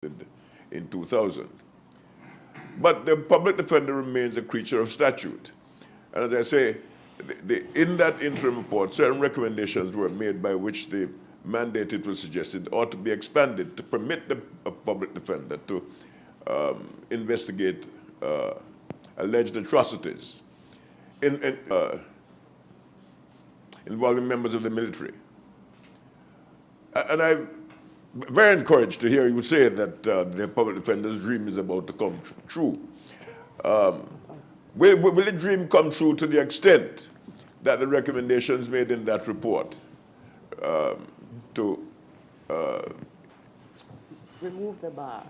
in 2000. But the public defender remains a creature of statute. And as I say, in that interim report, certain recommendations were made by which the mandate, it was suggested, ought to be expanded to permit the public defender to investigate alleged atrocities involving members of the military. And I'm very encouraged to hear you say that the public defender's dream is about to come true. Will the dream come true to the extent that the recommendations made in that report to remove the bar.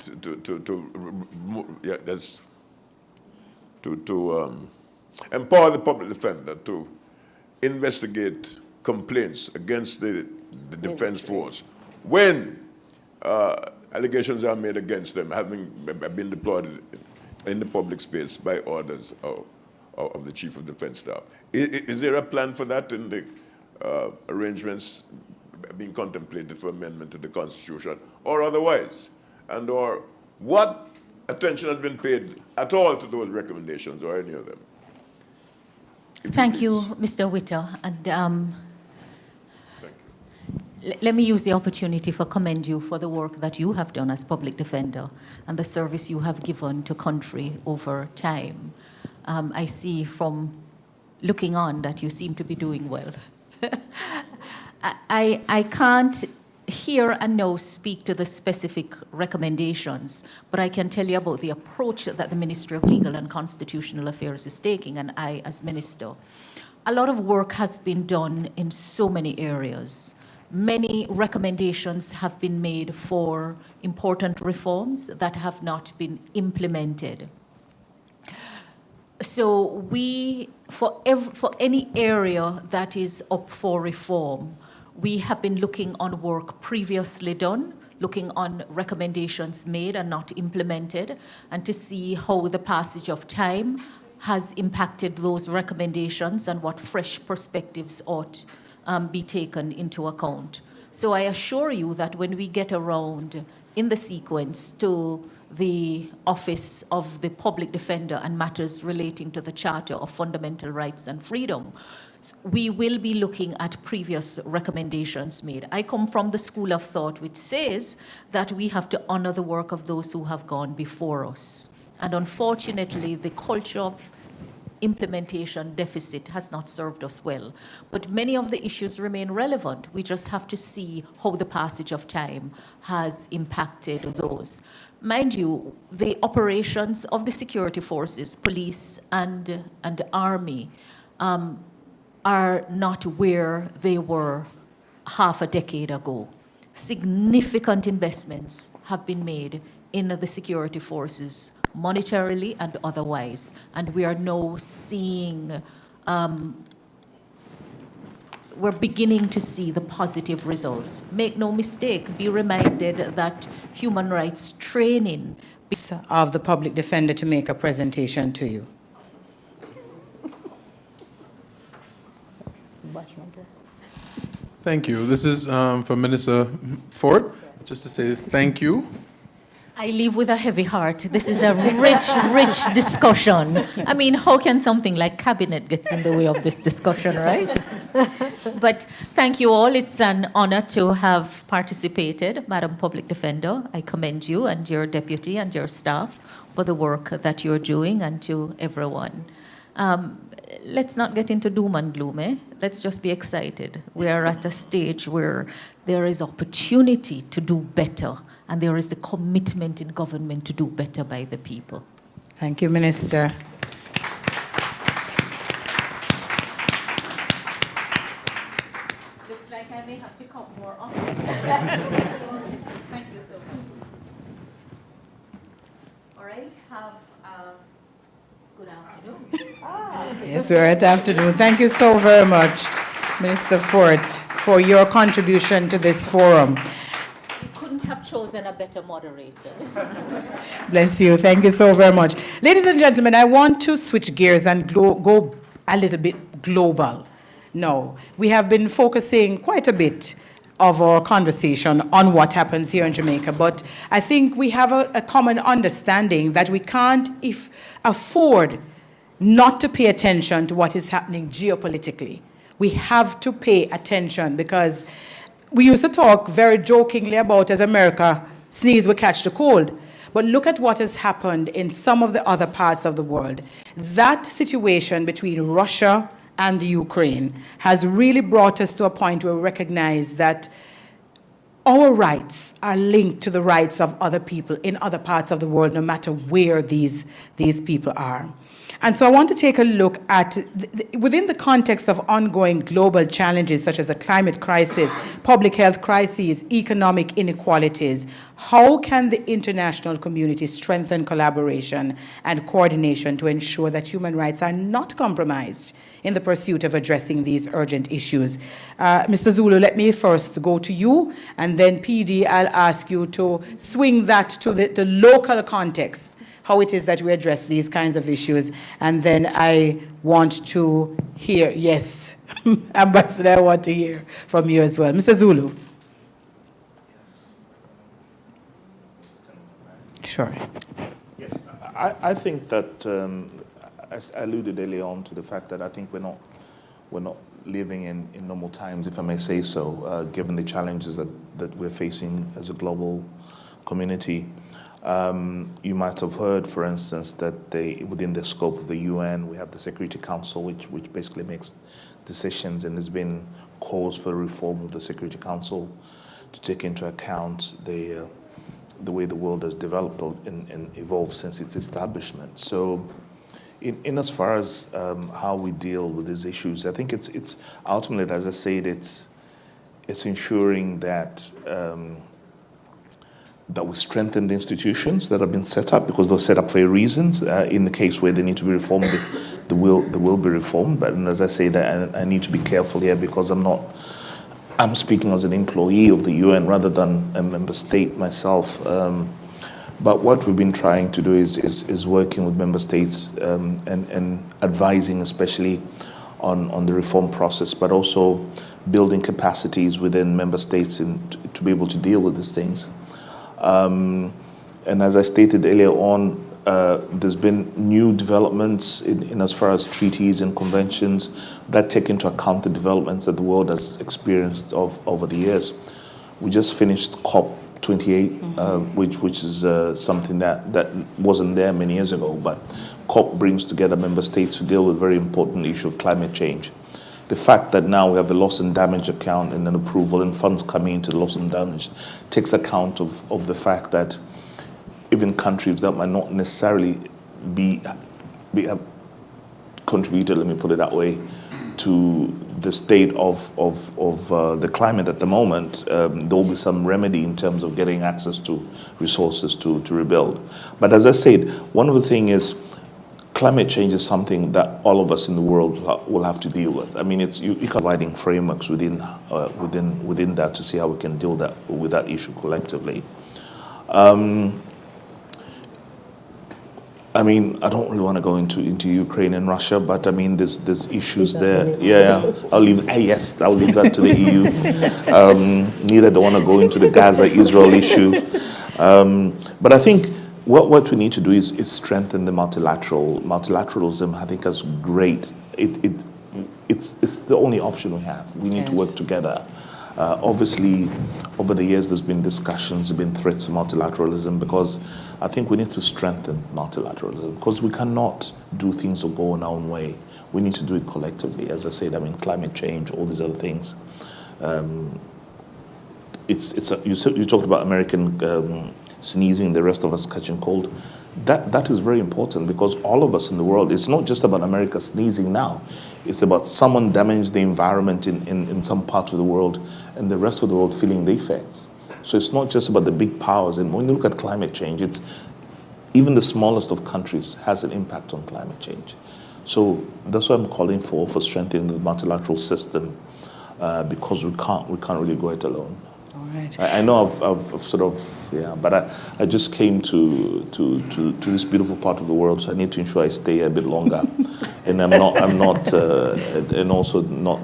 To empower the public defender to investigate complaints against the defense force when allegations are made against them having been deployed in the public space by orders of the Chief of Defense Staff. Is there a plan for that in the arrangements being contemplated for amendment to the Constitution or otherwise? And or what attention has been paid at all to those recommendations or any of them? Thank you, Mr. Witter. And let me use the opportunity to commend you for the work that you have done as public defender and the service you have given to country over time. I see from looking on that you seem to be doing well. I can't here and now speak to the specific recommendations, but I can tell you about the approach that the Ministry of Legal and Constitutional Affairs is taking, and I as Minister. A lot of work has been done in so many areas. Many recommendations have been made for important reforms that have not been implemented. So for any area that is up for reform, we have been looking on work previously done, looking on recommendations made and not implemented, and to see how the passage of time has impacted those recommendations and what fresh perspectives ought be taken into account. So I assure you that when we get around in the sequence to the Office of the Public Defender and matters relating to the Charter of Fundamental Rights and Freedom, we will be looking at previous recommendations made. I come from the school of thought which says that we have to honor the work of those who have gone before us. And unfortunately, the culture of implementation deficit has not served us well. But many of the issues remain relevant. We just have to see how the passage of time has impacted those. Mind you, the operations of the security forces, police and army, are not where they were half a decade ago. Significant investments have been made in the security forces, monetarily and otherwise, and we are now seeing, we're beginning to see the positive results. Make no mistake, be reminded that human rights training of the public defender to make a presentation to you. Thank you. This is for Minister Ford. Just to say thank you. I leave with a heavy heart. This is a rich, rich discussion. I mean, how can something like cabinet get in the way of this discussion, right? But thank you all. It's an honor to have participated. Madam Public Defender, I commend you and your deputy and your staff for the work that you're doing, and to everyone. Let's not get into doom and gloom, eh? Let's just be excited. We are at a stage where there is opportunity to do better, and there is the commitment in government to do better by the people. Thank you, Minister. Looks like I may have to come more often. Thank you so much. All right, have a good afternoon. Yes, we're at afternoon. Thank you so very much, Minister Ford, for your contribution to this forum. Have chosen a better moderator. Bless you. Thank you so very much. Ladies and gentlemen, I want to switch gears and go a little bit global. Now, we have been focusing quite a bit of our conversation on what happens here in Jamaica, but I think we have a common understanding that we can't afford not to pay attention to what is happening geopolitically. We have to pay attention because we used to talk very jokingly about as America sneeze, we catch the cold. But look at what has happened in some of the other parts of the world. That situation between Russia and the Ukraine has really brought us to a point where we recognize that our rights are linked to the rights of other people in other parts of the world, no matter where these people are. And so I want to take a look at, within the context of ongoing global challenges such as the climate crisis, public health crises, economic inequalities, how can the international community strengthen collaboration and coordination to ensure that human rights are not compromised in the pursuit of addressing these urgent issues? Mr. Zulu, let me first go to you, and then PD, I'll ask you to swing that to the local context, how it is that we address these kinds of issues. And then I want to hear, yes, Ambassador, I want to hear from you as well. Mr. Zulu. Sure. Yes, I think that, as I alluded earlier on to the fact that I think we're not living in normal times, if I may say so, given the challenges that we're facing as a global community. You might have heard, for instance, that within the scope of the UN, we have the Security Council, which basically makes decisions, and there's been calls for reform of the Security Council to take into account the way the world has developed and evolved since its establishment. So, in as far as how we deal with these issues, I think it's ultimately, as I said, it's ensuring that that we strengthen the institutions that have been set up, because they're set up for reasons. In the case where they need to be reformed, they will be reformed. But as I say, that I need to be careful here, because I'm speaking as an employee of the UN rather than a member state myself. But what we've been trying to do is working with member states and advising, especially on the reform process, but also building capacities within member states to be able to deal with these things. And as I stated earlier on, there's been new developments in as far as treaties and conventions that take into account the developments that the world has experienced over the years. We just finished COP28, which is something that wasn't there many years ago, but COP brings together member states to deal with very important issue of climate change. The fact that now we have a loss and damage account and an approval and funds coming into the loss and damage takes account of the fact that even countries that might not necessarily be contributed, let me put it that way, to the state of the climate at the moment, there will be some remedy in terms of getting access to resources to rebuild. But as I said, one of the things is climate change is something that all of us in the world will have to deal with. I mean, you're providing frameworks within that to see how we can deal with that issue collectively. I mean, I don't really want to go into Ukraine and Russia, but I mean, there's issues there. Yeah, I'll leave that to the EU. Neither do I want to go into the Gaza-Israel issue. But I think what we need to do is strengthen the multilateralism. I think is great. It's the only option we have. We need to work together. Obviously, over the years, there's been discussions, there's been threats to multilateralism, because I think we need to strengthen multilateralism, because we cannot do things or go in our own way. We need to do it collectively. As I said, I mean, climate change, all these other things. You talked about American sneezing, the rest of us catching cold. That is very important, because all of us in the world, it's not just about America sneezing now. It's about someone damaged the environment in some part of the world, and the rest of the world feeling the effects. So it's not just about the big powers. And when you look at climate change, it's even the smallest of countries has an impact on climate change. So that's what I'm calling for strengthening the multilateral system, because we can't really go it alone. All right. I know I've sort of, but I just came to this beautiful part of the world, so I need to ensure I stay a bit longer, and I'm not, and also not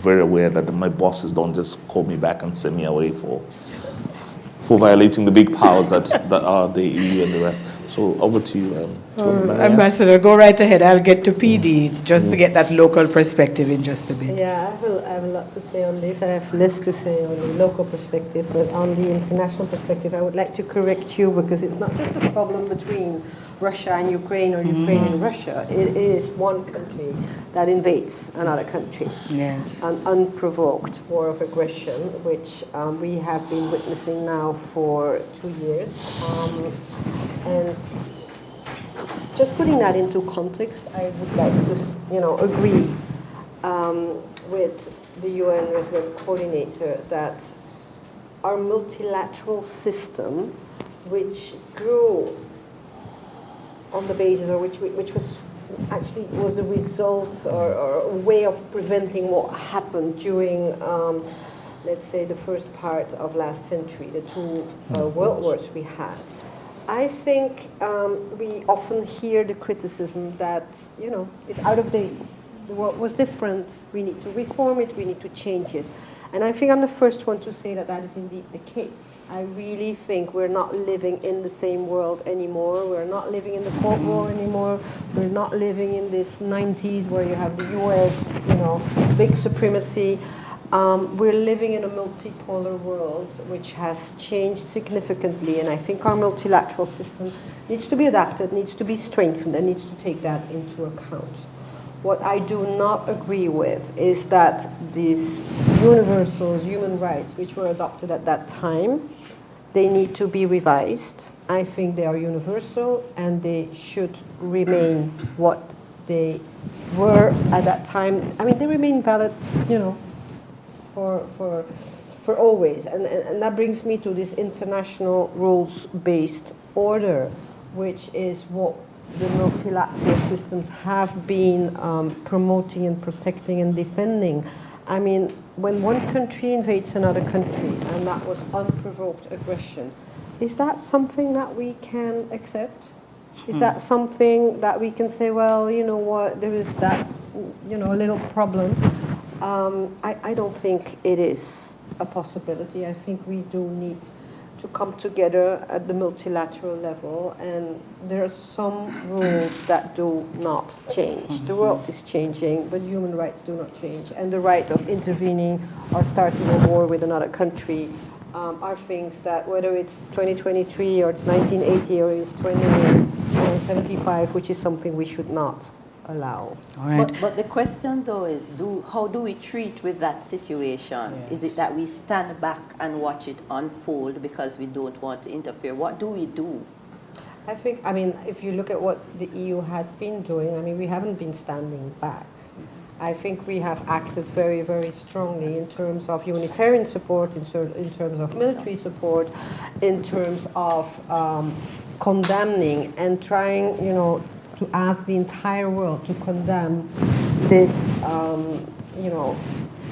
very aware that my bosses don't just call me back and send me away for violating the big powers that are the EU and the rest. So over to you, Maria. Ambassador, go right ahead. I'll get to PD just to get that local perspective in just a bit. Yeah, I have a lot to say on this. I have less to say on the local perspective, but on the international perspective, I would like to correct you because it's not just a problem between Russia and Ukraine or Ukraine and Russia. It is one country that invades another country. Yes. An unprovoked war of aggression, which we have been witnessing now for 2 years. And just putting that into context, I would like to, agree with the UN resident coordinator that our multilateral system, which grew on the basis, or which was actually was the result or a way of preventing what happened during, let's say, the first part of last century, the two world wars we had. I think we often hear the criticism that, it's out of date. The world was different. We need to reform it. We need to change it. And I think I'm the first one to say that that is indeed the case. I really think we're not living in the same world anymore. We're not living in the Cold War anymore. We're not living in this 90s where you have the US, big supremacy. We're living in a multipolar world which has changed significantly, and I think our multilateral system needs to be adapted, needs to be strengthened, and needs to take that into account. What I do not agree with is that these universal human rights, which were adopted at that time, they need to be revised. I think they are universal, and they should remain what they were at that time. I mean, they remain valid, for always. And that brings me to this international rules-based order, which is what the multilateral systems have been promoting and protecting and defending. I mean, when one country invades another country, and that was unprovoked aggression, is that something that we can accept? Is that something that we can say, well, you know what, there is that, a little problem? I don't think it is a possibility. I think we do need to come together at the multilateral level, and there are some rules that do not change. The world is changing, but human rights do not change, and the right of intervening or starting a war with another country are things that, whether it's 2023 or it's 1980 or it's 2075, which is something we should not allow. All right. But the question, though, is how do we treat with that situation? Yes. Is it that we stand back and watch it unfold because we don't want to interfere? What do we do? I think, if you look at what the EU has been doing, we haven't been standing back. I think we have acted very, very strongly in terms of humanitarian support, in terms of military support, in terms of condemning and trying, to ask the entire world to condemn this,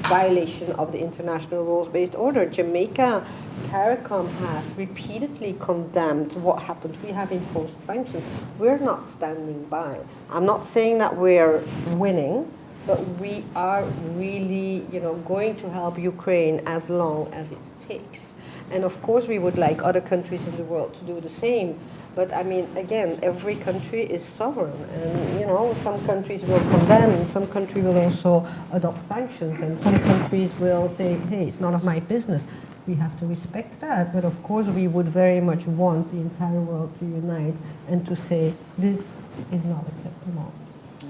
violation of the international rules-based order. Jamaica, CARICOM has repeatedly condemned what happened. We have imposed sanctions. We're not standing by. I'm not saying that we're winning, but we are really, going to help Ukraine as long as it takes. And of course, we would like other countries in the world to do the same. But again, every country is sovereign, and some countries will condemn, and some countries will also adopt sanctions, and some countries will say, hey, it's none of my business. We have to respect that, but of course we would very much want the entire world to unite and to say, this is not acceptable.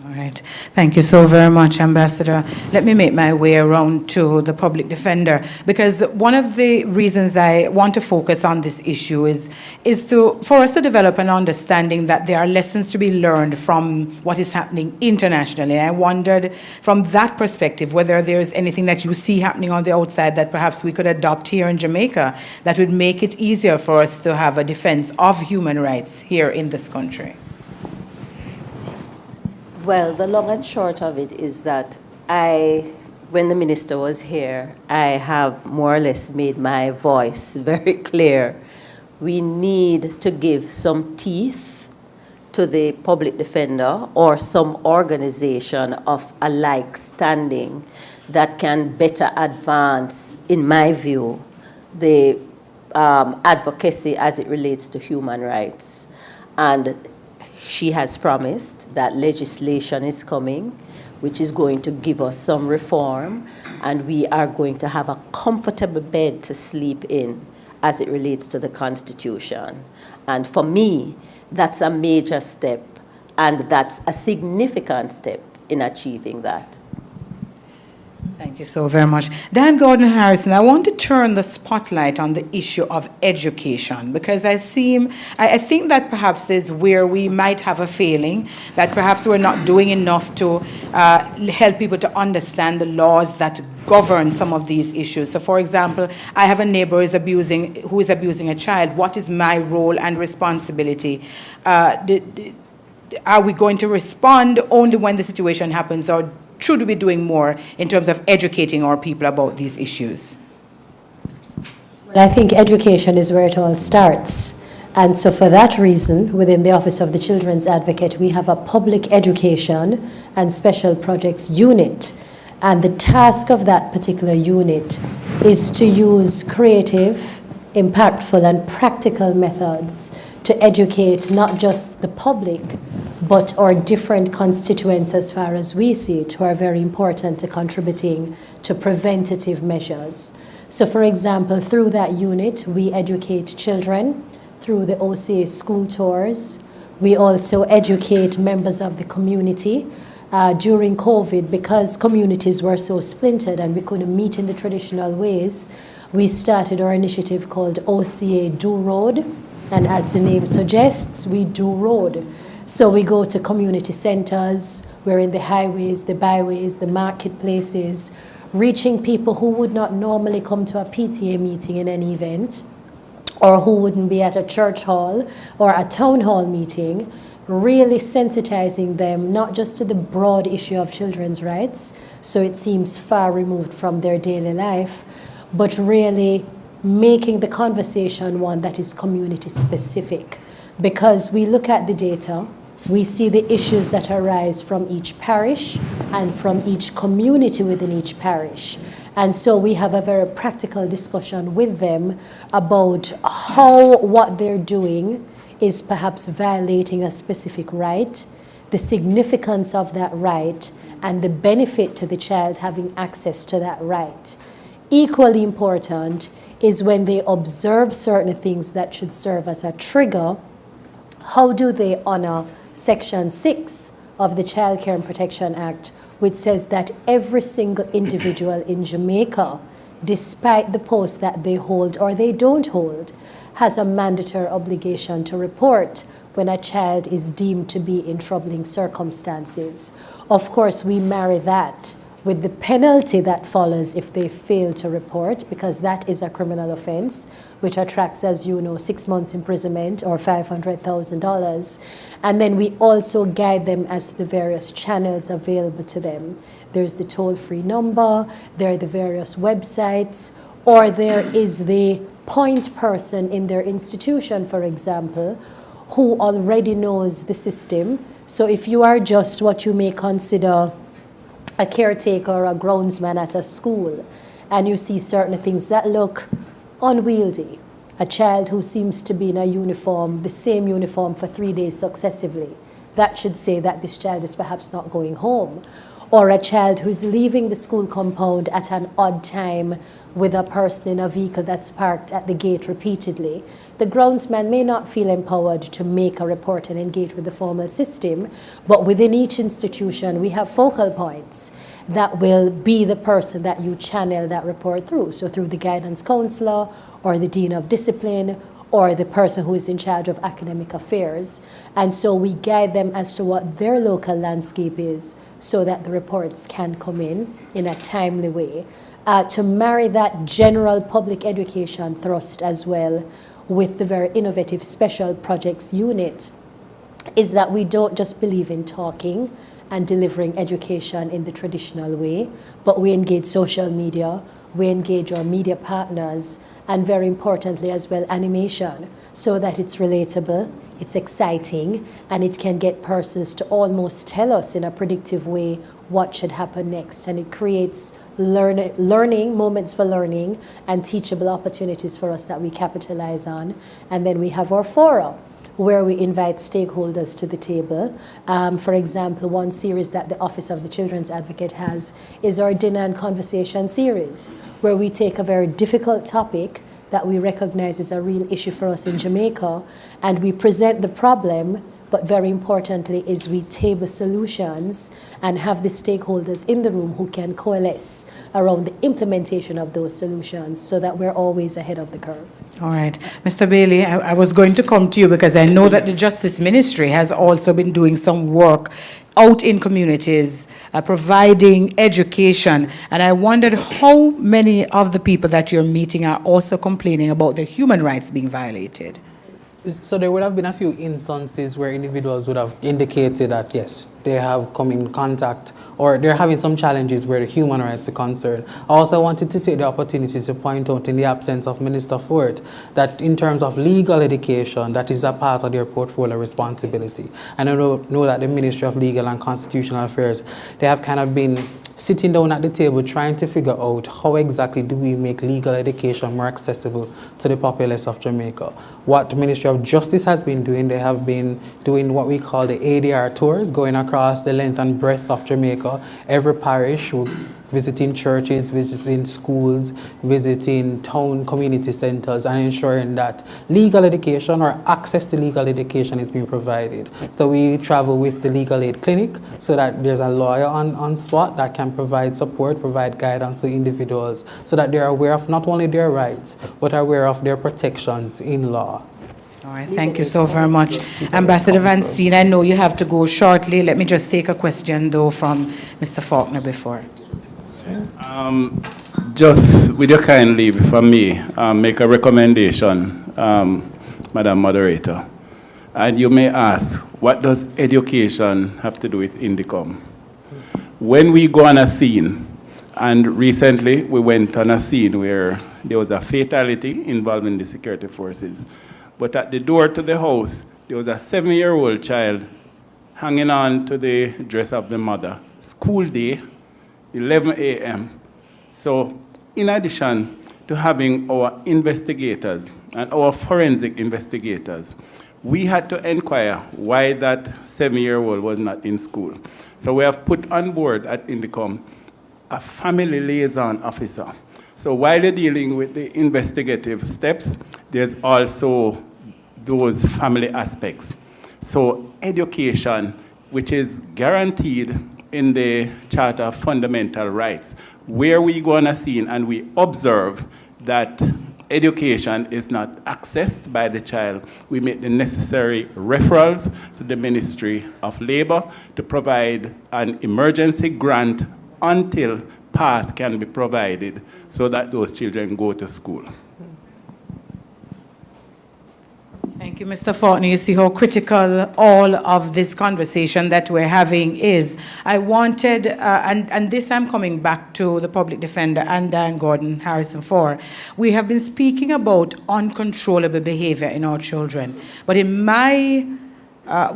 All right. Thank you so very much, Ambassador. Let me make my way around to the public defender, because one of the reasons I want to focus on this issue is for us to develop an understanding that there are lessons to be learned from what is happening internationally. I wondered from that perspective whether there's anything that you see happening on the outside that perhaps we could adopt here in Jamaica that would make it easier for us to have a defense of human rights here in this country. Well, the long and short of it is that when the minister was here, I have more or less made my voice very clear. We need to give some teeth to the public defender or some organization of a like standing that can better advance, in my view, the advocacy as it relates to human rights. And she has promised that legislation is coming, which is going to give us some reform, and we are going to have a comfortable bed to sleep in as it relates to the Constitution. And for me, that's a major step, and that's a significant step in achieving that. Thank you so very much. Dan Gordon-Harrison, I want to turn the spotlight on the issue of education, because I think that perhaps is where we might have a failing, that perhaps we're not doing enough to help people to understand the laws that govern some of these issues. So, for example, I have a neighbor who is abusing a child. What is my role and responsibility? Are we going to respond only when the situation happens, or should we be doing more in terms of educating our people about these issues? Well, I think education is where it all starts. And so for that reason, within the Office of the Children's Advocate, we have a public education and special projects unit. And the task of that particular unit is to use creative, impactful, and practical methods to educate not just the public, but our different constituents, as far as we see it, who are very important to contributing to preventative measures. So, for example, through that unit, we educate children through the OCA school tours. We also educate members of the community. During COVID, because communities were so splintered and we couldn't meet in the traditional ways, we started our initiative called OCA Do Road. And as the name suggests, we do road. So we go to community centers, we're in the highways, the byways, the marketplaces, reaching people who would not normally come to a PTA meeting in any event, or who wouldn't be at a church hall or a town hall meeting, really sensitizing them not just to the broad issue of children's rights, so it seems far removed from their daily life, but really making the conversation one that is community specific. Because we look at the data, we see the issues that arise from each parish and from each community within each parish. And so we have a very practical discussion with them about how what they're doing is perhaps violating a specific right, the significance of that right, and the benefit to the child having access to that right. Equally important is when they observe certain things that should serve as a trigger, how do they honor Section 6 of the Child Care and Protection Act, which says that every single individual in Jamaica, despite the post that they hold or they don't hold, has a mandatory obligation to report when a child is deemed to be in troubling circumstances. Of course, we marry that with the penalty that follows if they fail to report, because that is a criminal offense, which attracts, as you know, 6 months imprisonment or $500,000. And then we also guide them as to the various channels available to them. There's the toll-free number, there are the various websites, or there is the point person in their institution, for example, who already knows the system. So if you are just what you may consider a caretaker or a groundsman at a school, and you see certain things that look unwieldy, a child who seems to be in a uniform, the same uniform for 3 days successively, that should say that this child is perhaps not going home. Or a child who is leaving the school compound at an odd time with a person in a vehicle that's parked at the gate repeatedly. The groundsman may not feel empowered to make a report and engage with the formal system, but within each institution we have focal points that will be the person that you channel that report through. So through the guidance counselor or the dean of discipline or the person who is in charge of academic affairs. And so we guide them as to what their local landscape is so that the reports can come in a timely way. To marry that general public education thrust as well with the very innovative special projects unit is that we don't just believe in talking and delivering education in the traditional way, but we engage social media, we engage our media partners, and very importantly as well, animation, so that it's relatable, It's exciting, and it can get persons to almost tell us in a predictive way what should happen next. And it creates learning, moments for learning, and teachable opportunities for us that we capitalize on. And then we have our fora, where we invite stakeholders to the table. For example, one series that the Office of the Children's Advocate has is our Dinner and Conversation series, where we take a very difficult topic that we recognize is a real issue for us in Jamaica, and we present the problem, but very importantly is we table solutions and have the stakeholders in the room who can coalesce around the implementation of those solutions so that we're always ahead of the curve. All right. Mr. Bailey, I was going to come to you because I know that the Justice Ministry has also been doing some work out in communities, providing education. And I wondered how many of the people that you're meeting are also complaining about their human rights being violated. So there would have been a few instances where individuals would have indicated that, yes, they have come in contact or they're having some challenges where the human rights are concerned. I also wanted to take the opportunity to point out, in the absence of Minister Ford, that in terms of legal education, that is a part of their portfolio responsibility. And I know that the Ministry of Legal and Constitutional Affairs, they have kind of been sitting down at the table trying to figure out how exactly do we make legal education more accessible to the populace of Jamaica. What the Ministry of Justice has been doing, they have been doing what we call the ADR tours, going across the length and breadth of Jamaica, every parish, visiting churches, visiting schools, visiting town community centers, and ensuring that legal education or access to legal education is being provided. So we travel with the legal aid clinic so that there's a lawyer on spot that can provide support, provide guidance to individuals so that they're aware of not only their rights, but aware of their protections in law. All right, thank you so very much. Ambassador Van Steen, I know you have to go shortly. Let me just take a question, though, from Mr. Faulkner before. Just with your kind leave from me, make a recommendation, Madam Moderator. And you may ask, what does education have to do with INDICOM? When we go on a scene, and recently we went on a scene where there was a fatality involving the security forces, but at the door to the house, there was a 7-year-old child hanging on to the dress of the mother. School day, 11 a.m. So in addition to having our investigators and our forensic investigators, we had to inquire why that 7-year-old was not in school. So we have put on board at INDICOM a family liaison officer. So while you're dealing with the investigative steps, there's also those family aspects. So education, which is guaranteed in the Charter of Fundamental Rights, where we go on a scene and we observe that education is not accessed by the child, we make the necessary referrals to the Ministry of Labor to provide an emergency grant until path can be provided so that those children go to school. Thank you, Mr. Faulkner. You see how critical all of this conversation that we're having is. I wanted, and this I'm coming back to the public defender and Dan Gordon Harrison for. We have been speaking about uncontrollable behavior in our children. But in my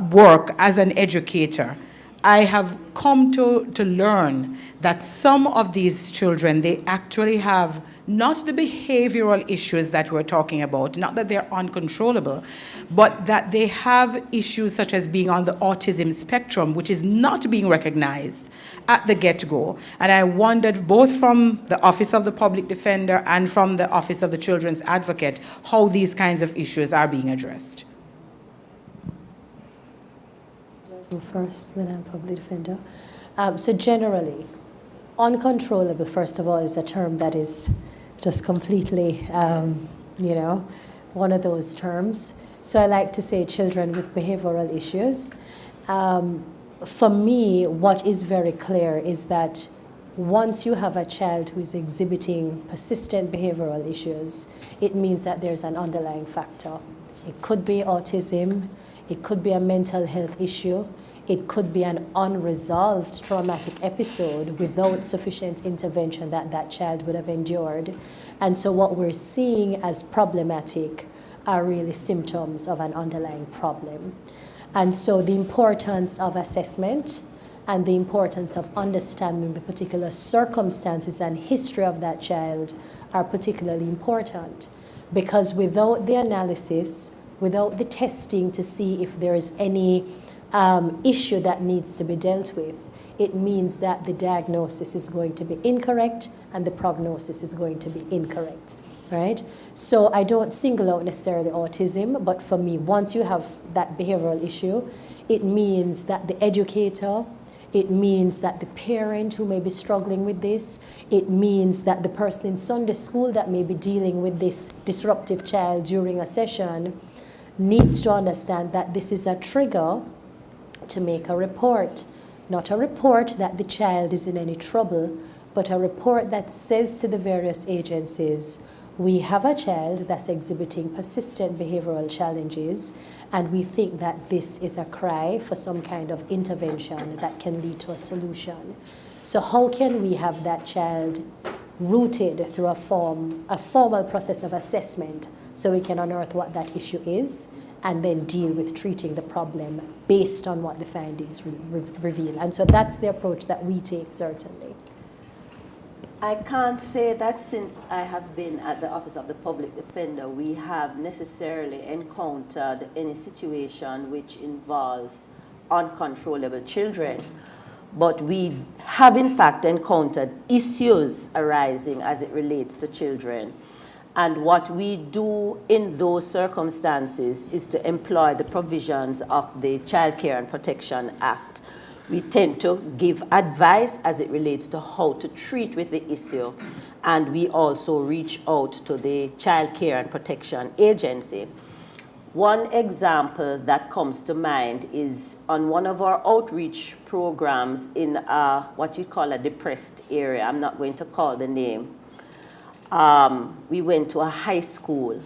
work as an educator, I have come to learn that some of these children, they actually have not the behavioral issues that we're talking about, not that they're uncontrollable, but that they have issues such as being on the autism spectrum, which is not being recognized at the get-go. And I wondered, both from the Office of the Public Defender and from the Office of the Children's Advocate, how these kinds of issues are being addressed. First, Madam Public Defender. So generally, uncontrollable, first of all, is a term that is just completely, one of those terms. So I like to say children with behavioral issues. For me, what is very clear is that once you have a child who is exhibiting persistent behavioral issues, it means that there's an underlying factor. It could be autism, it could be a mental health issue, it could be an unresolved traumatic episode without sufficient intervention that that child would have endured. And so what we're seeing as problematic are really symptoms of an underlying problem. And so the importance of assessment and the importance of understanding the particular circumstances and history of that child are particularly important, because without the analysis, without the testing to see if there is any issue that needs to be dealt with, it means that the diagnosis is going to be incorrect and the prognosis is going to be incorrect, right? So I don't single out necessarily autism, but for me, once you have that behavioral issue, it means that the educator, it means that the parent who may be struggling with this, it means that the person in Sunday school that may be dealing with this disruptive child during a session needs to understand that this is a trigger to make a report. Not a report that the child is in any trouble, but a report that says to the various agencies, we have a child that's exhibiting persistent behavioral challenges, and we think that this is a cry for some kind of intervention that can lead to a solution. So how can we have that child rooted through a formal process of assessment so we can unearth what that issue is and then deal with treating the problem based on what the findings reveal? And so that's the approach that we take, certainly. I can't say that since I have been at the Office of the Public Defender, we have necessarily encountered any situation which involves uncontrollable children. But we have in fact encountered issues arising as it relates to children. And what we do in those circumstances is to employ the provisions of the Child Care and Protection Act. We tend to give advice as it relates to how to treat with the issue, and we also reach out to the Child Care and Protection Agency. One example that comes to mind is on one of our outreach programs in what you call a depressed area. I'm not going to call the name. We went to a high school,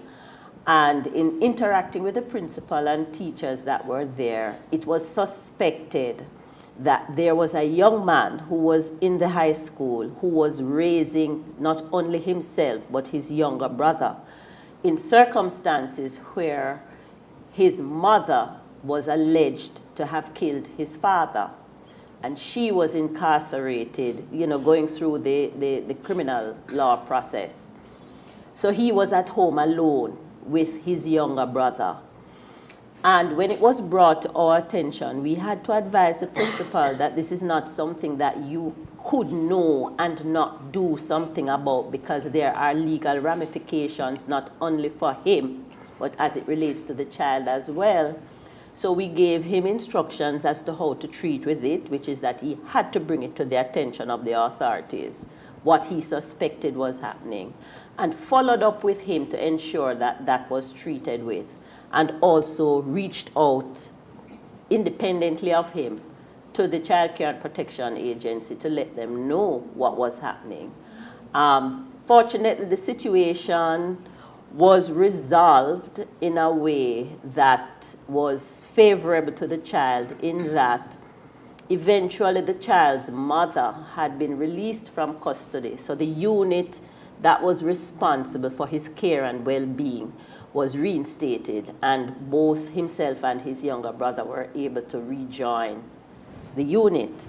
and in interacting with the principal and teachers that were there, it was suspected that there was a young man who was in the high school who was raising not only himself but his younger brother in circumstances where his mother was alleged to have killed his father, and she was incarcerated, going through the criminal law process. So he was at home alone with his younger brother. And when it was brought to our attention, we had to advise the principal that this is not something that you could know and not do something about, because there are legal ramifications not only for him, but as it relates to the child as well. So we gave him instructions as to how to treat with it, which is that he had to bring it to the attention of the authorities, what he suspected was happening, and followed up with him to ensure that that was treated with, and also reached out independently of him to the Child Care and Protection Agency to let them know what was happening. Fortunately, the situation was resolved in a way that was favorable to the child, in that eventually the child's mother had been released from custody. So the unit that was responsible for his care and well-being was reinstated, and both himself and his younger brother were able to rejoin the unit.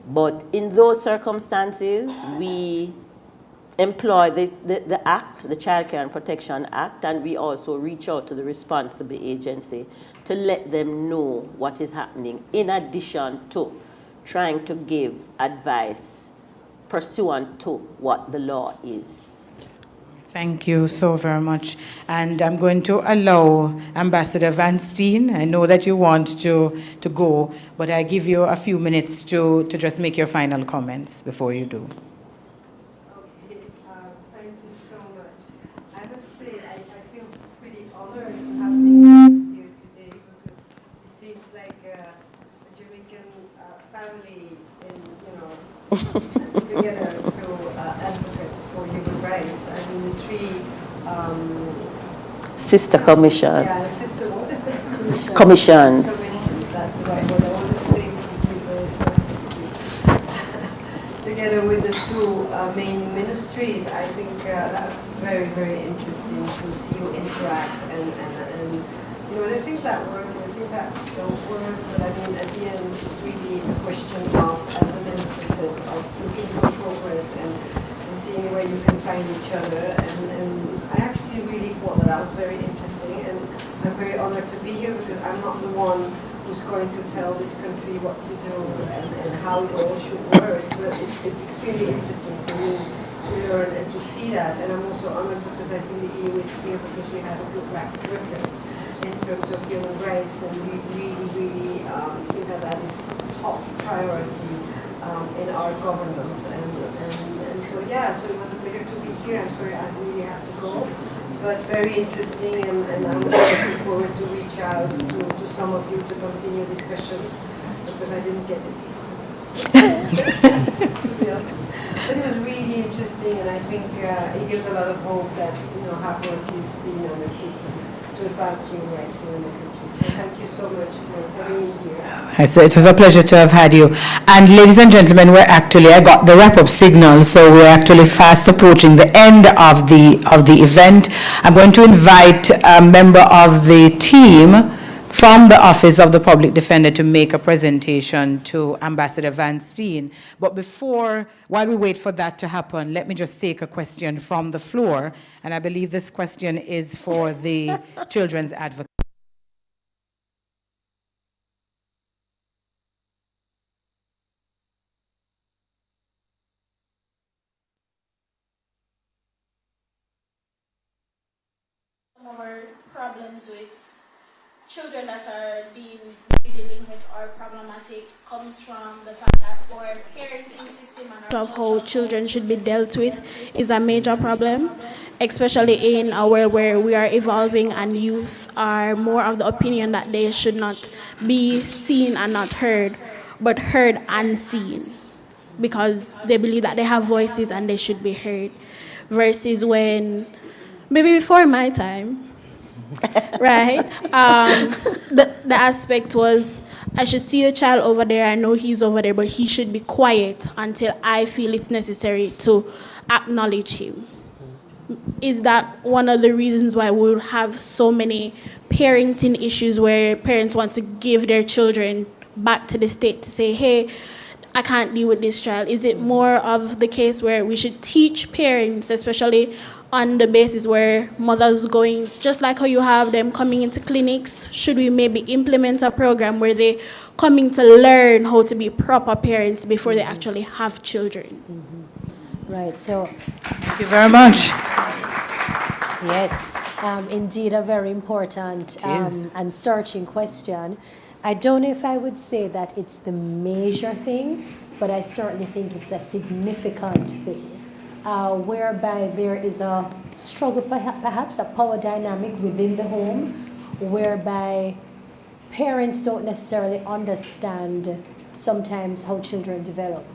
But in those circumstances, we employ the Act, the Child Care and Protection Act, and we also reach out to the responsible agency to let them know what is happening, in addition to trying to give advice pursuant to what the law is. Thank you so very much. And I'm going to allow Ambassador Van Steen. I know that you want to go, but I give you a few minutes to just make your final comments before you do. Okay, thank you so much. I must say, I feel pretty honored to have been here today, because it seems like a Jamaican family together to advocate for human rights. I mean, the three Sister commissions. Yeah, sister what? Commissions. That's the right word. I wanted to say is to together with the two main ministries. I think that's very, very interesting to see you interact and you know, there are things that work and there are things that don't work, but I mean, at the end, it's really a question of, as the minister said, of looking for progress and seeing where you can find each other. And I actually really thought that was very interesting, and I'm very honored to be here because I'm not the one who's going to tell this country what to do and how it all should work. But it's extremely interesting for me to learn and to see that. And I'm also honored because I think the EU is here because we have a good record in terms of human rights, and we really, really think that that is top priority in our governance. And so, yeah, so it was a pleasure to be here. I'm sorry I really have to go. But very interesting, and I'm looking forward to reach out to some of you to continue discussions, because I didn't get it. To be honest. But it was really interesting, and I think it gives a lot of hope that, you know, hard work is being undertaken to advance human rights here in the country. So thank you so much for having me here. It was a pleasure to have had you. And ladies and gentlemen, I got the wrap-up signal, so we're actually fast approaching the end of the event. I'm going to invite a member of the team from the Office of the Public Defender to make a presentation to Ambassador Van Steen. But while we wait for that to happen, let me just take a question from the floor. And I believe this question is for the Children's Advocate. Our problems with children that are dealing with our problematic comes from the fact that our parenting system and of how children should be dealt with is a major problem, especially in a world where we are evolving and youth are more of the opinion that they should not be seen and not heard, but heard and seen, because they believe that they have voices and they should be heard, versus when maybe before my time, right? The aspect was, I should see the child over there, I know he's over there, but he should be quiet until I feel it's necessary to acknowledge him. Is that one of the reasons why we have so many parenting issues where parents want to give their children back to the state to say, hey, I can't deal with this child? Is it more of the case where we should teach parents, especially on the basis where mothers going, just like how you have them coming into clinics, should we maybe implement a program where they coming to learn how to be proper parents before they actually have children? Right, so Thank you very much. yes, indeed a very important is. and searching question. I don't know if I would say that it's the major thing, but I certainly think it's a significant thing. Whereby there is a struggle, perhaps a power dynamic within the home, whereby parents don't necessarily understand sometimes how children develop.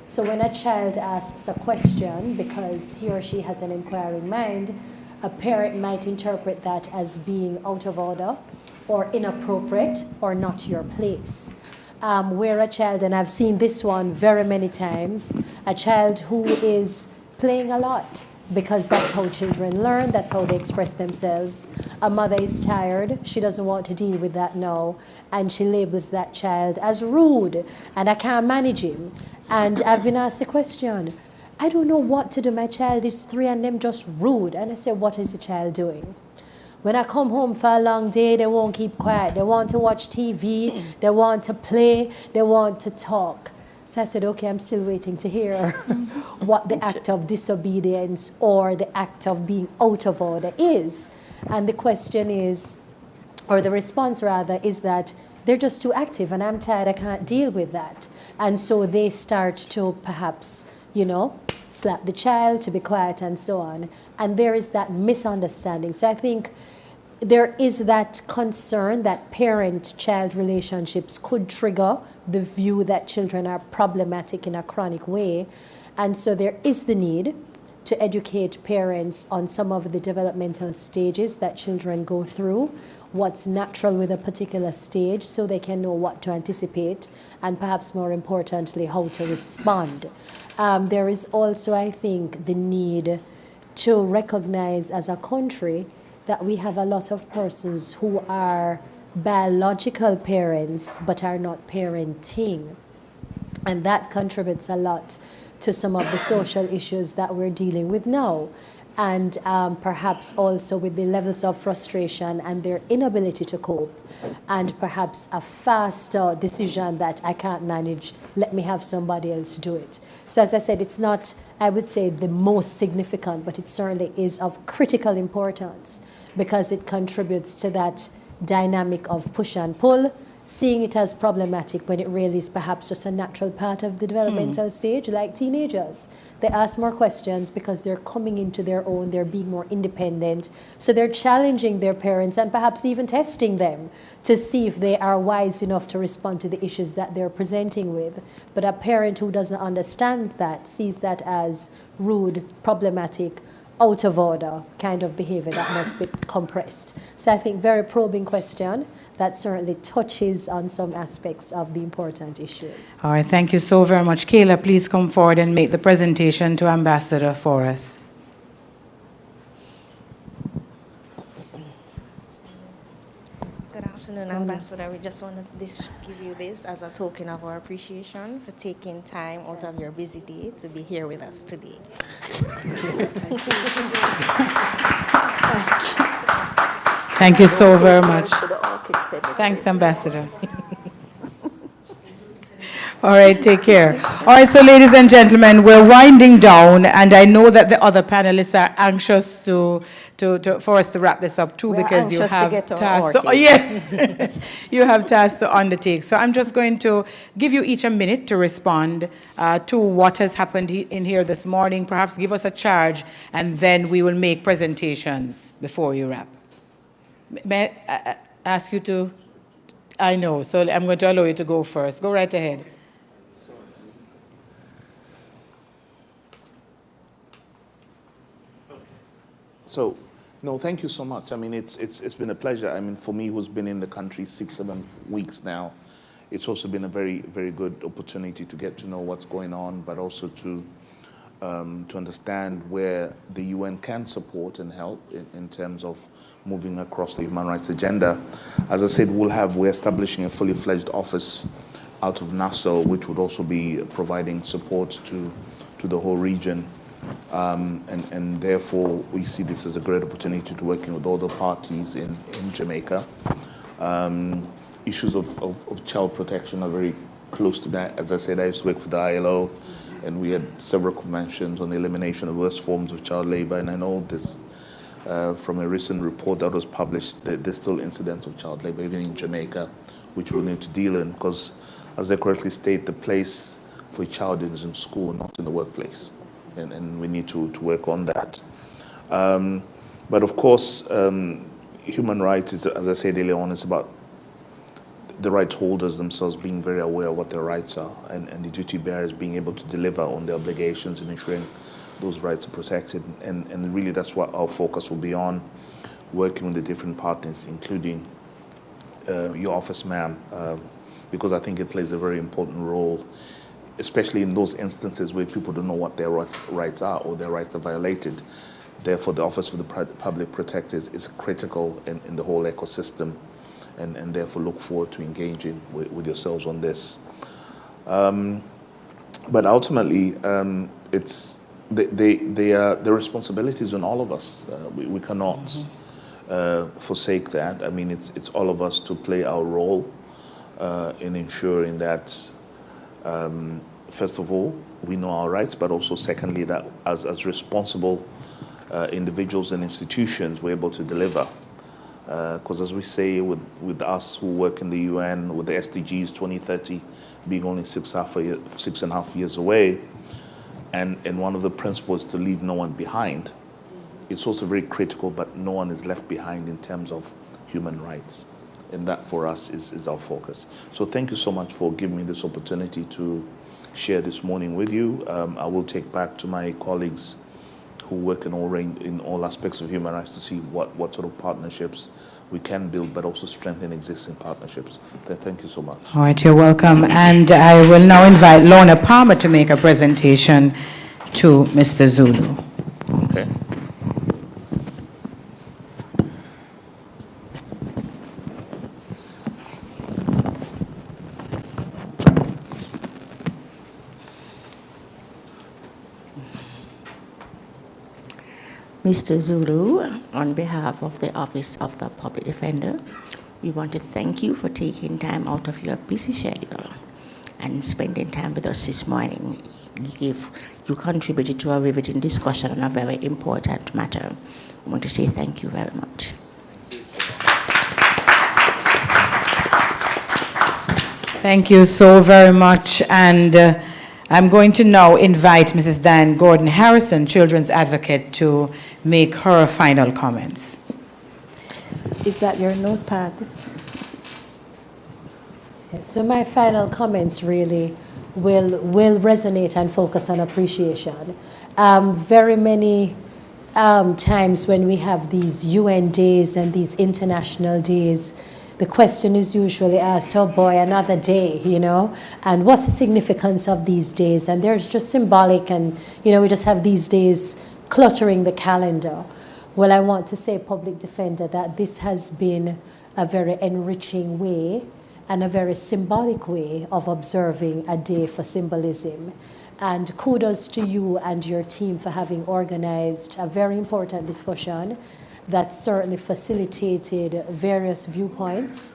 So when a child asks a question because he or she has an inquiring mind, a parent might interpret that as being out of order or inappropriate or not your place. Where a child, and I've seen this one very many times, a child who is playing a lot, because that's how children learn, that's how they express themselves. A mother is tired, she doesn't want to deal with that now, and she labels that child as rude, and I can't manage him. And I've been asked the question, I don't know what to do, my child is 3 and them just rude. And I say, what is the child doing? When I come home for a long day, they won't keep quiet. They want to watch TV, they want to play, they want to talk. So I said, okay, I'm still waiting to hear what the act of disobedience or the act of being out of order is. And the question is, or the response rather, is that they're just too active and I'm tired, I can't deal with that. And so they start to perhaps, slap the child to be quiet and so on. And there is that misunderstanding. So I think there is that concern that parent-child relationships could trigger the view that children are problematic in a chronic way. And so there is the need to educate parents on some of the developmental stages that children go through, what's natural with a particular stage so they can know what to anticipate and perhaps more importantly, how to respond. There is also, I think, the need to recognize as a country that we have a lot of persons who are biological parents but are not parenting. And that contributes a lot to some of the social issues that we're dealing with now. And perhaps also with the levels of frustration and their inability to cope, and perhaps a faster decision that I can't manage, let me have somebody else do it. So as I said, it's not, I would say, the most significant, but it certainly is of critical importance because it contributes to that dynamic of push and pull, seeing it as problematic when it really is perhaps just a natural part of the developmental stage, like teenagers. They ask more questions because they're coming into their own, they're being more independent. So they're challenging their parents and perhaps even testing them to see if they are wise enough to respond to the issues that they're presenting with. But a parent who doesn't understand that sees that as rude, problematic, out of order kind of behavior that must be compressed. So I think very probing question that certainly touches on some aspects of the important issues. All right, thank you so very much. Kayla, please come forward and make the presentation to Ambassador for us. Good afternoon, Ambassador. We just wanted to give you this as a token of our appreciation for taking time out of your busy day to be here with us today. Thank you so very much. Thanks, Ambassador. All right, take care. All right, so ladies and gentlemen, we're winding down, and I know that the other panelists are anxious for us to wrap this up too, because you have tasks. Yes, you have tasks to undertake. So I'm just going to give you each a minute to respond to what has happened in here this morning. Perhaps give us a charge, and then we will make presentations before you wrap. May I ask you to? I know, so I'm going to allow you to go first. Go right ahead. So, no, thank you so much. I mean, it's been a pleasure. I mean, for me, who's been in the country 6-7 weeks now, it's also been a very, very good opportunity to get to know what's going on, but also to understand where the UN can support and help in terms of moving across the human rights agenda. As I said, we're establishing a fully fledged office out of Nassau, which would also be providing support to the whole region. And therefore, we see this as a great opportunity to working with all the parties in Jamaica. Issues of child protection are very close to that. As I said, I used to work for the ILO, and we had several conventions on the elimination of worst forms of child labor. And I know this from a recent report that was published that there's still incidents of child labor, even in Jamaica, which we'll need to deal in, because, as they correctly state, the place for a child is in school, not in the workplace. And we need to work on that. But of course, human rights, is, as I said earlier on, is about the rights holders themselves being very aware of what their rights are, and the duty bearers being able to deliver on their obligations and ensuring those rights are protected. And really that's what our focus will be on, working with the different partners, including your office, ma'am, because I think it plays a very important role, especially in those instances where people don't know what their rights are or their rights are violated. Therefore, the Office for the Public Protectors is critical in the whole ecosystem, and therefore look forward to engaging with yourselves on this. But ultimately, it's the responsibilities on all of us. We cannot forsake that. I mean, it's all of us to play our role in ensuring that, first of all, we know our rights, but also secondly, that as responsible individuals and institutions, we're able to deliver. Because as we say, with us who work in the UN, with the SDGs 2030 being only 6.5 years away, and one of the principles to leave no one behind, it's also very critical, but no one is left behind in terms of human rights. And that for us is our focus. So thank you so much for giving me this opportunity to share this morning with you. I will take back to my colleagues who work in all aspects of human rights to see what sort of partnerships we can build, but also strengthen existing partnerships. Thank you so much. All right, you're welcome. And I will now invite Lorna Palmer to make a presentation to Mr. Zulu. Okay. Mr. Zulu, on behalf of the Office of the Public Defender, we want to thank you for taking time out of your busy schedule and spending time with us this morning. You contributed to a riveting discussion on a very important matter. I want to say thank you very much. Thank you so very much. And I'm going to now invite Mrs. Diane Gordon Harrison, Children's Advocate, to make her final comments. Is that your notepad? Yes, so my final comments really will resonate and focus on appreciation. Very many times when we have these UN days and these international days, the question is usually asked, oh boy, another day, you know, and what's the significance of these days? And they're just symbolic, and, you know, we just have these days cluttering the calendar. Well, I want to say, Public Defender, that this has been a very enriching way and a very symbolic way of observing a day for symbolism. And kudos to you and your team for having organized a very important discussion that certainly facilitated various viewpoints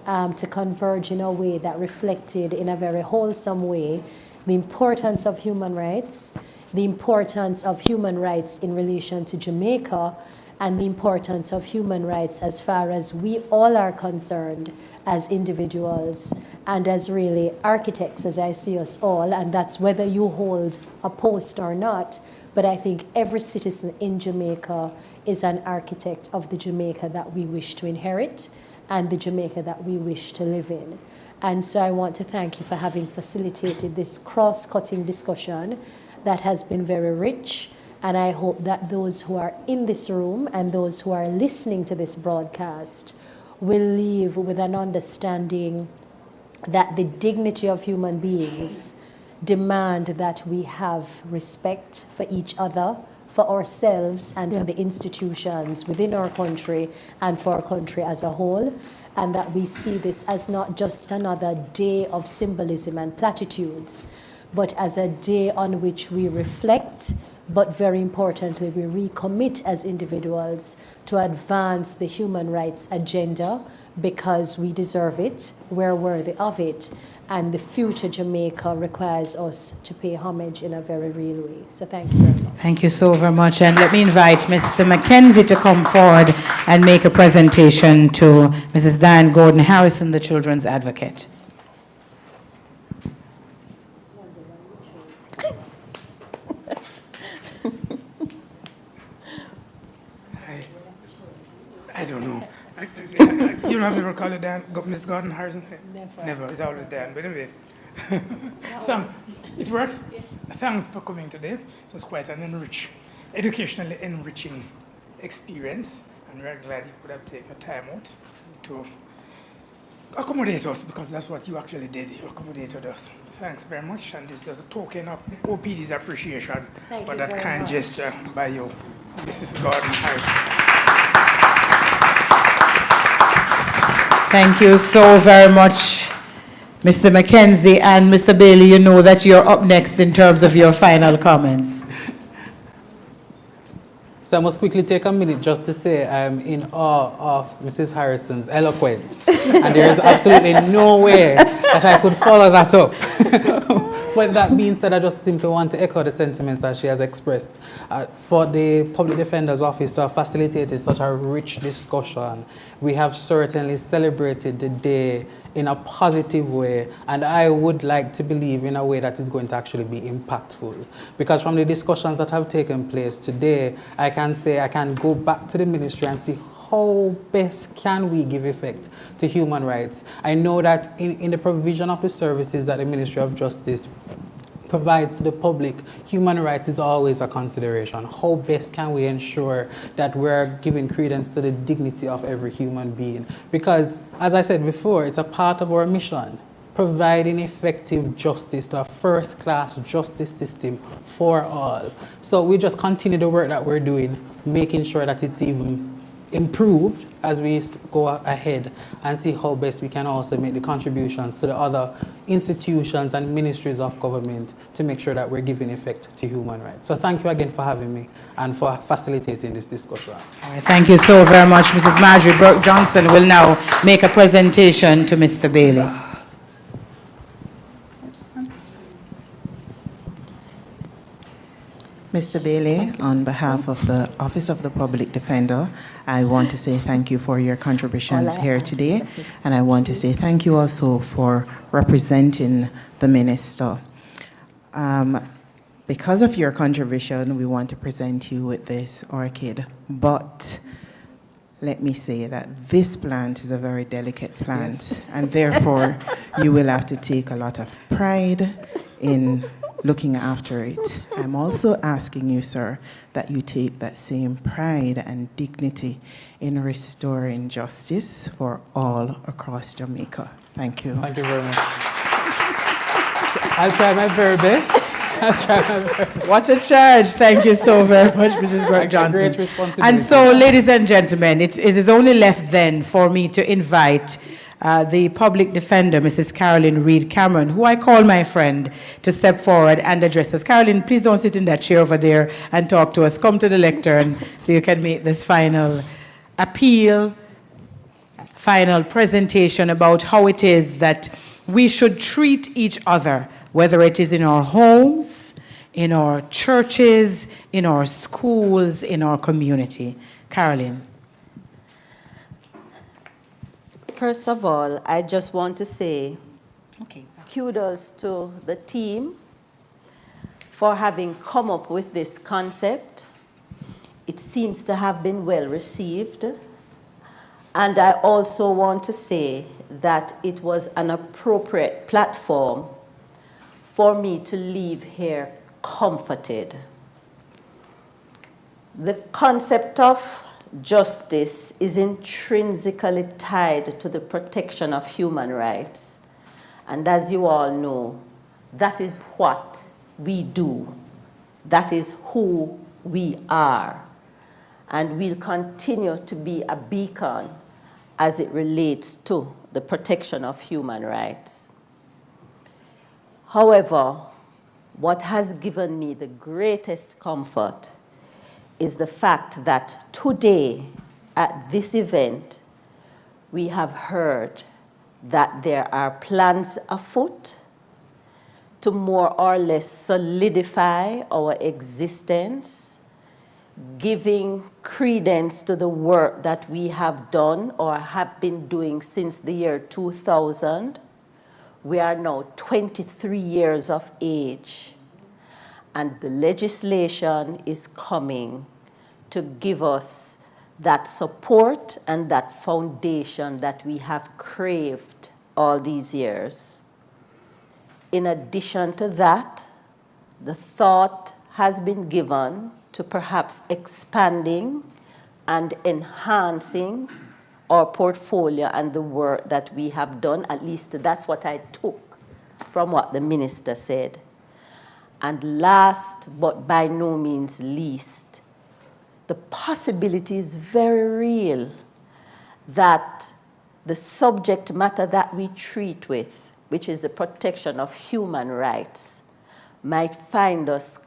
to converge in a way that reflected in a very wholesome way the importance of human rights, the importance of human rights in relation to Jamaica, and the importance of human rights as far as we all are concerned as individuals and as really architects, as I see us all, and that's whether you hold a post or not. But I think every citizen in Jamaica is an architect of the Jamaica that we wish to inherit and the Jamaica that we wish to live in. And so I want to thank you for having facilitated this cross-cutting discussion that has been very rich. And I hope that those who are in this room and those who are listening to this broadcast will leave with an understanding that the dignity of human beings demand that we have respect for each other, for ourselves, and for the institutions within our country and for our country as a whole, and that we see this as not just another day of symbolism and platitudes, but as a day on which we reflect, but very importantly, we recommit as individuals to advance the human rights agenda because we deserve it, we're worthy of it, and the future Jamaica requires us to pay homage in a very real way. So thank you very much. Thank you so very much. And let me invite Mr. Mackenzie to come forward and make a presentation to Mrs. Diane Gordon Harrison, the Children's Advocate. I don't know. You don't have ever called it Dan, Miss Gordon Harrison? Never. It's always Dan. But anyway, thanks. It works? Yes. Thanks for coming today. It was quite an educationally enriching experience. And we're glad you could have taken time out to accommodate us, because that's what you actually did. You accommodated us. Thanks very much. And this is a token of OPD's appreciation for that kind gesture by you, Mrs. Gordon Harrison. Thank you so very much, Mr. Mackenzie. And Mr. Bailey, you know that you're up next in terms of your final comments. So I must quickly take a minute just to say I'm in awe of Mrs. Harrison's eloquence. And there is absolutely no way that I could follow that up. But that being said, I just simply want to echo the sentiments that she has expressed. For the Public Defender's Office to have facilitated such a rich discussion, we have certainly celebrated the day in a positive way, and I would like to believe in a way that is going to actually be impactful. Because from the discussions that have taken place today, I can say I can go back to the ministry and see how best can we give effect to human rights. I know that in the provision of the services that the Ministry of Justice provides to the public, human rights is always a consideration. How best can we ensure that we're giving credence to the dignity of every human being? Because, as I said before, it's a part of our mission, providing effective justice to a first-class justice system for all. So we just continue the work that we're doing, making sure that it's even improved as we go ahead and see how best we can also make the contributions to the other institutions and ministries of government to make sure that we're giving effect to human rights. So thank you again for having me and for facilitating this discussion. All right, thank you so very much. Mrs. Marjorie Burke Johnson will now make a presentation to Mr. Bailey. Mr. Bailey, on behalf of the Office of the Public Defender, I want to say thank you for your contributions here today, and I want to say thank you also for representing the Minister. Because of your contribution, we want to present you with this orchid, but let me say that this plant is a very delicate plant, yes. And therefore you will have to take a lot of pride in looking after it. I'm also asking you, sir, that you take that same pride and dignity in restoring justice for all across Jamaica. Thank you. Thank you very much. I'll try my very best. What a charge. Thank you so very much, Mrs. Burke Johnson. Great responsibility. And so, ladies and gentlemen, it is only left then for me to invite the public defender, Mrs. Carolyn Reed Cameron, who I call my friend, to step forward and address us. Carolyn, please don't sit in that chair over there and talk to us. Come to the lectern so you can make this final appeal, final presentation about how it is that we should treat each other, whether it is in our homes, in our churches, in our schools, in our community. Carolyn. First of all, I just want to say kudos to the team for having come up with this concept. It seems to have been well received. And I also want to say that it was an appropriate platform for me to leave here comforted. The concept of justice is intrinsically tied to the protection of human rights. And as you all know, that is what we do. That is who we are. And we'll continue to be a beacon as it relates to the protection of human rights. However, what has given me the greatest comfort is the fact that today, at this event, we have heard that there are plans afoot to more or less solidify our existence, giving credence to the work that we have done or have been doing since the year 2000. We are now 23 years of age, and the legislation is coming to give us that support and that foundation that we have craved all these years. In addition to that, the thought has been given to perhaps expanding and enhancing our portfolio and the work that we have done. At least that's what I took from what the minister said. And last, but by no means least, the possibility is very real that the subject matter that we treat with, which is the protection of human rights, might find us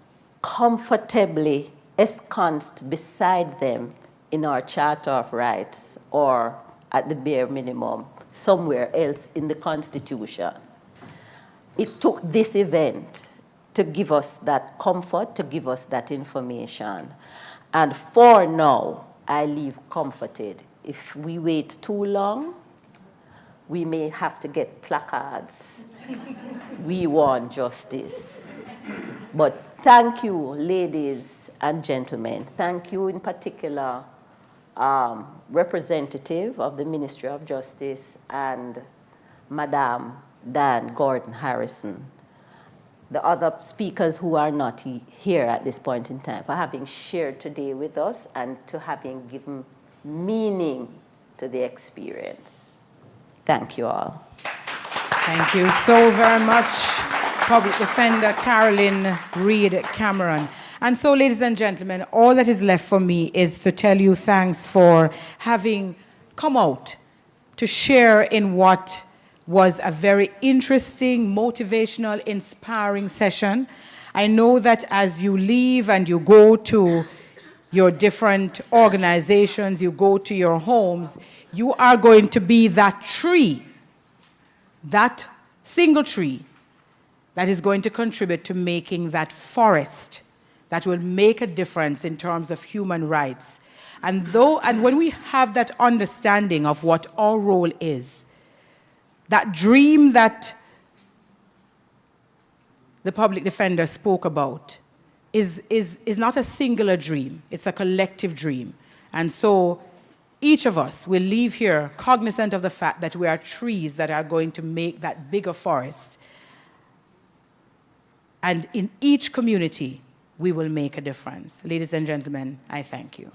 comfortably ensconced beside them in our Charter of Rights, or at the bare minimum, somewhere else in the Constitution. It took this event to give us that comfort, to give us that information. And for now, I leave comforted. If we wait too long, we may have to get placards. We want justice. But thank you, ladies and gentlemen. Thank you in particular, representative of the Ministry of Justice and Madam Dan Gordon Harrison. the other speakers who are not here at this point in time, for having shared today with us and to having given meaning to the experience. Thank you all. Thank you so very much, Public Defender Carolyn Reed Cameron. And so, ladies and gentlemen, all that is left for me is to tell you thanks for having come out to share in what was a very interesting, motivational, inspiring session. I know that as you leave and you go to your different organizations, you go to your homes, you are going to be that tree, that single tree that is going to contribute to making that forest that will make a difference in terms of human rights. And when we have that understanding of what our role is, that dream that the public defender spoke about is not a singular dream, it's a collective dream. And so each of us will leave here cognizant of the fact that we are trees that are going to make that bigger forest. And in each community, we will make a difference. Ladies and gentlemen, I thank you.